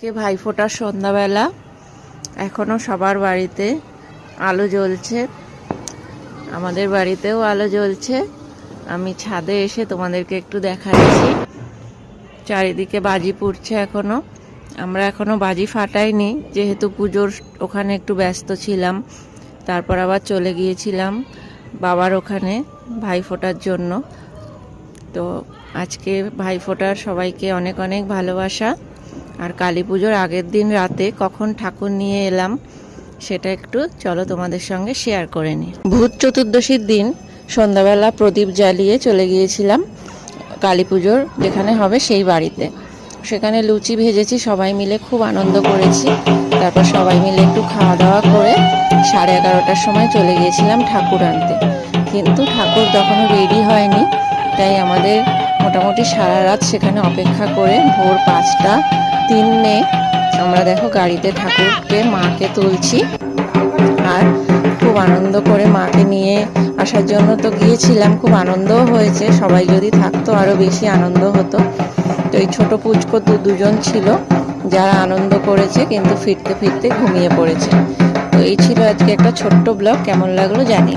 আজকে ভাইফোঁটার সন্ধ্যাবেলা, এখনো সবার বাড়িতে আলো জ্বলছে, আমাদের বাড়িতেও আলো জ্বলছে। আমি ছাদে এসে তোমাদেরকে একটু দেখাচ্ছি। চারিদিকে বাজি পুড়ছে এখনো। আমরা এখনো বাজি ফাটাইনি, যেহেতু পুজোর ওখানে একটু ব্যস্ত ছিলাম। তারপর আবার চলে গিয়েছিলাম বাবার ওখানে ভাইফোঁটার জন্য। তো আজকে ভাইফোঁটার সবাইকে অনেক অনেক ভালোবাসা। আর কালী পুজোর আগের দিন রাতে কখন ঠাকুর নিয়ে এলাম সেটা একটু চলো তোমাদের সঙ্গে শেয়ার করে নিই। ভূত চতুর্দশীর দিন সন্ধ্যাবেলা প্রদীপ জ্বালিয়ে চলে গিয়েছিলাম কালী পুজোর যেখানে হবে সেই বাড়িতে। সেখানে লুচি ভেজেছি, সবাই মিলে খুব আনন্দ করেছি। তারপর সবাই মিলে একটু খাওয়া দাওয়া করে 11:30টার সময় চলে গিয়েছিলাম ঠাকুর আনতে। কিন্তু ঠাকুর তখনও রেডি হয়নি, তাই আমাদের মোটামুটি সারা রাত সেখানে অপেক্ষা করে ভোর 5:03 আমরা দেখো গাড়িতে ঠাকুরকে মাকে তুলছি। আর খুব আনন্দ করে মাকে নিয়ে আসার জন্য তো গিয়েছিলাম, খুব আনন্দও হয়েছে। সবাই যদি থাকতো আরও বেশি আনন্দ হতো। তো এই ছোটো পুচকো দুজন ছিল যারা আনন্দ করেছে, কিন্তু ফিরতে ফিরতে ঘুমিয়ে পড়েছে। তো এই ছিল আজকে একটা ছোট্ট ব্লগ। কেমন লাগলো জানি।